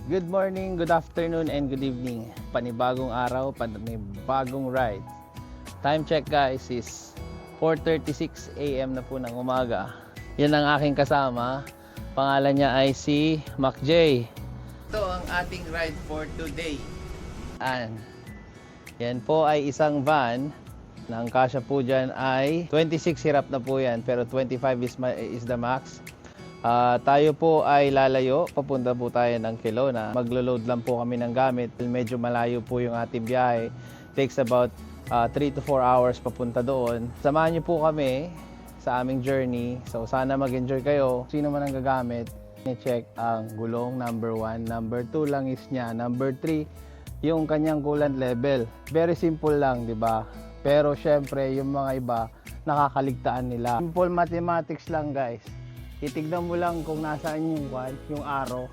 Good morning, good afternoon, and good evening. Panibagong araw, panibagong ride. Time check guys is 4:36 AM na po ng umaga. Yan ang aking kasama. Pangalan niya ay si Mac J. Ito ang ating ride for today. Yan po ay isang van. Ang kasya po dyan ay 26 hirap na po yan, pero 25 is the max. Tayo po ay lalayo, papunta po tayo ng Kelowna. Maglo-load lang po kami ng gamit. Medyo malayo po yung ating biyahe. Takes about 3 to 4 hours papunta doon. Samahan niyo po kami sa aming journey. So sana mag-enjoy kayo. Sino man ang gagamit, i-check ang gulong number 1. Number 2 lang is niya. Number 3, yung kanyang coolant level. Very simple lang, di ba? Pero syempre, yung mga iba, nakakaligtaan nila. Simple mathematics lang guys. Titignan mo lang kung nasaan yung arrow.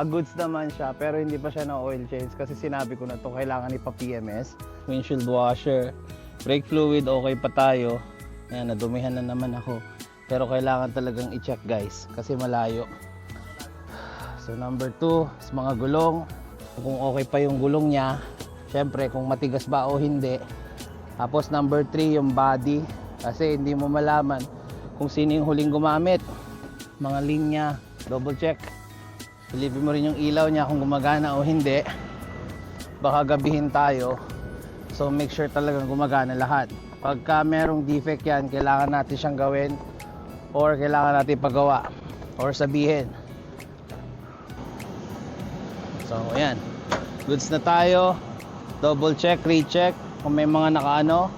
Goods naman siya, pero hindi pa siya na oil change kasi sinabi ko na to kailangan ipa-PMS. Windshield washer, brake fluid, okay pa tayo. Ayan, nadumihan na naman ako. Pero kailangan talagang i-check guys kasi malayo. So number 2 is mga gulong. Kung okay pa yung gulong niya, syempre kung matigas ba o hindi. Tapos number 3 yung body kasi hindi mo malaman kung sino yung huling gumamit. Mga linya, double check. Silipin mo rin yung ilaw niya kung gumagana o hindi. Baka gabihin tayo. So make sure talagang gumagana lahat. Pagka merong defect yan, kailangan natin siyang gawin or kailangan natin pagawa or sabihin. So ayan, goods na tayo. Double check, recheck. Kung may mga nakaano,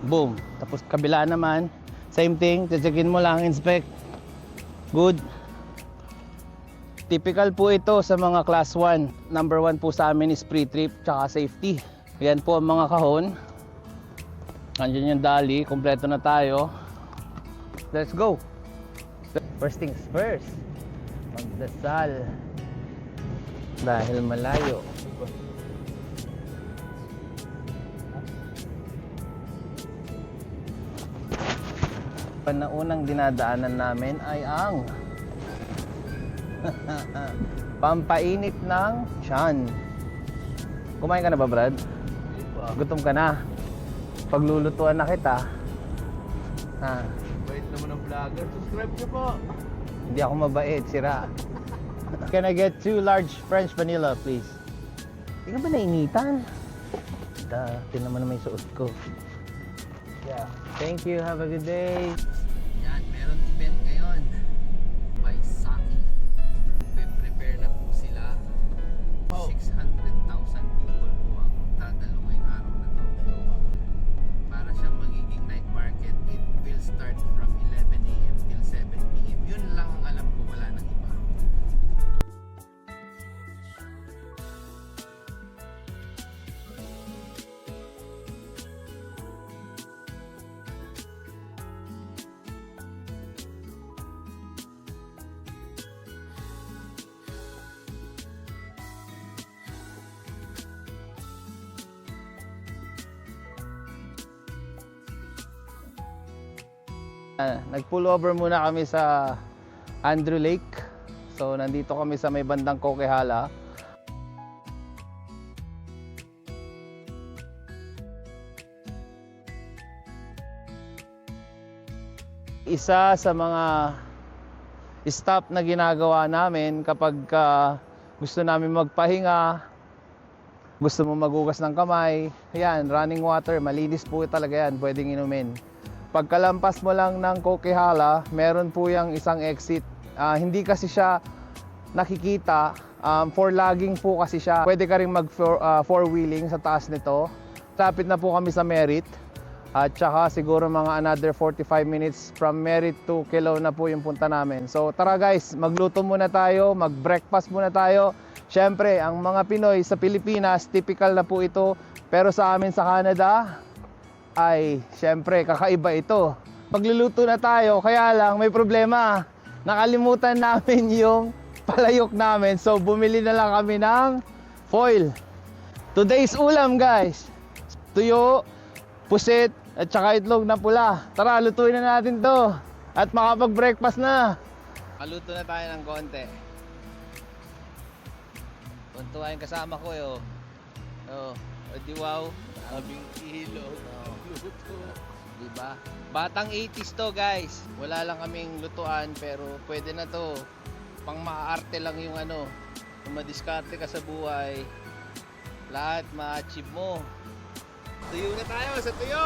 boom. Tapos kabila naman, same thing, checkin mo lang, inspect. Good. Typical po ito sa mga class 1. Number 1 po sa amin is pre-trip tsaka safety. Yan po ang mga kahon. Andiyan yung dolly, kompleto na tayo. Let's go. First things first, magdasal dahil malayo. Panaunang dinadaanan namin ay ang pampainit ng tiyan. Kumain ka na ba, Brad? Gutom ka na? Paglulutuan na kita. Bait naman ng vlogger. Subscribe nyo po. Hindi ako mabait, sira. Can I get 2 large French vanilla, please? Hindi ka ba nainitan? Tingnan mo naman yung suot ko. Yeah. Thank you, have a good day. Yan, meron event ngayon by Saki. Prepare na po sila. 600,000 people po ang dadalo ngayong araw na to. Para siyang magiging night market. It will start from 11 AM till 7 PM. Yun lang ang alam ko, wala nang iba. Nag-pull over muna kami sa Andrew Lake. So nandito kami sa may bandang Coquihalla. Isa sa mga stop na ginagawa namin kapag gusto namin magpahinga, gusto mo magugas ng kamay, yan, running water, malinis po talaga yan, pwedeng inumin. Pagkalampas mo lang ng Coquihalla, meron po yung isang exit. Hindi kasi siya nakikita, for logging po kasi siya. Pwede ka rin mag four-wheeling sa taas nito. Lapit na po kami sa Merritt. At saka siguro mga another 45 minutes from Merritt to Kelowna po yung punta namin. So tara guys, magluto muna tayo, mag-breakfast muna tayo. Siyempre, ang mga Pinoy sa Pilipinas, typical na po ito. Pero sa amin sa Canada, ay siyempre kakaiba ito. Magluluto na tayo, kaya lang may problema. Nakalimutan namin yung palayok namin. So bumili na lang kami ng foil. Today's ulam guys, tuyo, pusit, at saka itlog na pula. Tara, lutuin na natin to at makapag-breakfast na. Maluto na tayo ng konti. Tuntua yung kasama ko eh. Oh, di wow. Aming ilog. Oh. Luto. Diba? Batang 80s to guys. Wala lang kaming lutuan pero pwede na to. Pang maarte lang yung ano. Kung madiskarte ka sa buhay, lahat ma-achieve mo. Tuyo na tayo sa tuyo.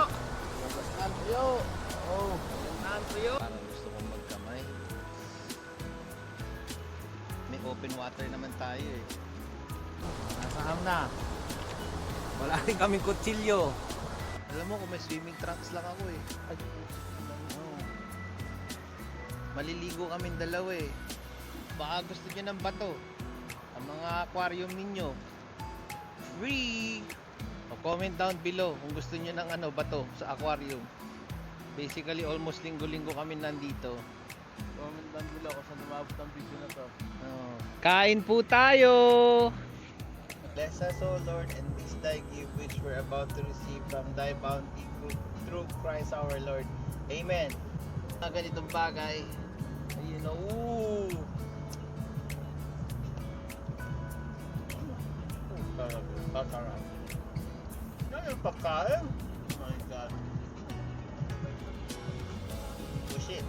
Labas na ang tuyo. Oh, yan na ang tuyo. Parang gusto kong magkamay. May open water naman tayo eh. Nasaan na? Wala rin kaming kutsilyo. Alam mo kung may swimming trunks lang ako eh. Ay, oh. Maliligo kaming dalawa eh. Baka gusto nyo ng bato. Ang mga aquarium ninyo. Free! O comment down below kung gusto nyo ng ano, bato sa aquarium. Basically almost linggo-linggo kami nandito. Comment down below kung saan umabot ang video na to. Oh. Kain po tayo! Bless us, O Lord, and this thy gift which we're about to receive from thy bounty through Christ our Lord. Amen. Mga ganitong bagay, ayun na, Sarap. Yan yung pagkain. Oh my God. Push it.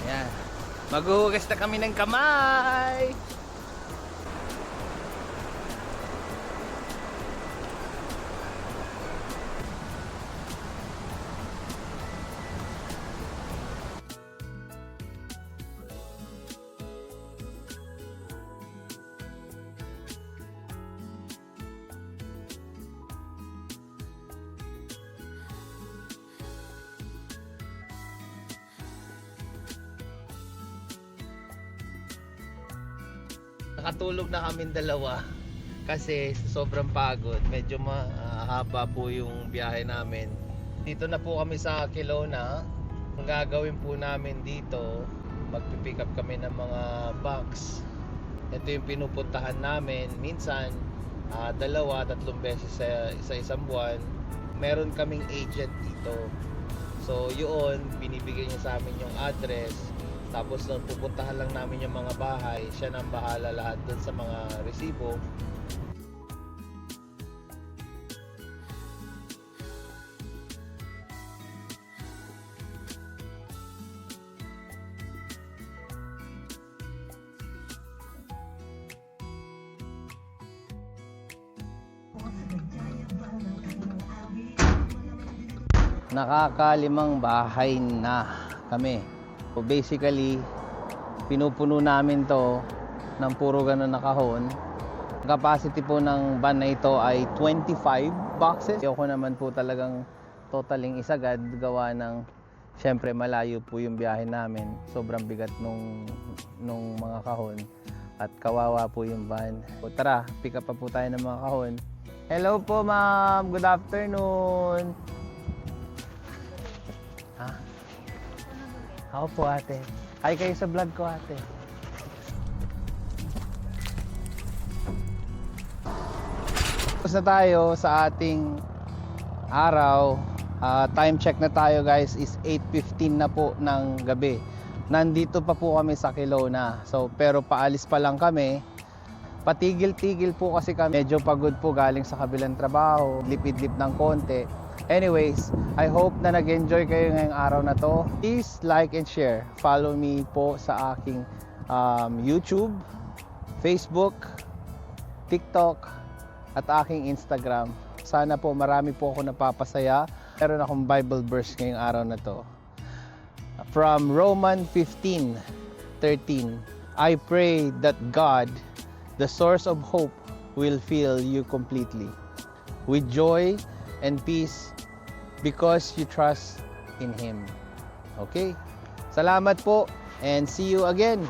Ayan. Maghuhugas na kami ng kamay. Nakatulog na kami dalawa kasi sobrang pagod. Medyo mahaba po yung biyahe namin. Dito na po kami sa Kelowna. Ang gagawin po namin dito, magpipick up kami ng mga box. Ito yung pinupuntahan namin. Minsan, 2-3 beses sa isang buwan. Meron kaming agent dito. So yun, binibigay niya sa amin yung address. Tapos nung pupuntahan lang namin yung mga bahay, siya nang bahala lahat dun sa mga resibo. Nakakalimang bahay na kami. So basically, pinupuno namin to ng puro ganun na kahon. Ang capacity po ng van na ito ay 25 boxes. Ayoko naman po talagang totaling isagad gawa ng syempre malayo po yung biyahe namin. Sobrang bigat nung mga kahon at kawawa po yung van. So tara, pick up pa po tayo ng mga kahon. Hello po ma'am, good afternoon. Ako po ate. Hi kayo sa vlog ko ate. Tapos na tayo sa ating araw. Time check na tayo guys is 8:15 na po ng gabi. Nandito pa po kami sa Kelowna. So pero paalis pa lang kami. Patigil-tigil po kasi kami. Medyo pagod po galing sa kabilang trabaho. Lipid-lip ng konti. Anyways, I hope na nag-enjoy kayo ngayong araw na to. Please like and share. Follow me po sa aking YouTube, Facebook, TikTok, at aking Instagram. Sana po marami po ako napapasaya. Meron akong Bible verse ngayong araw na to. From Romans 15:13, I pray that God, the source of hope, will fill you completely with joy and peace because you trust in Him. Okay? Salamat po and see you again.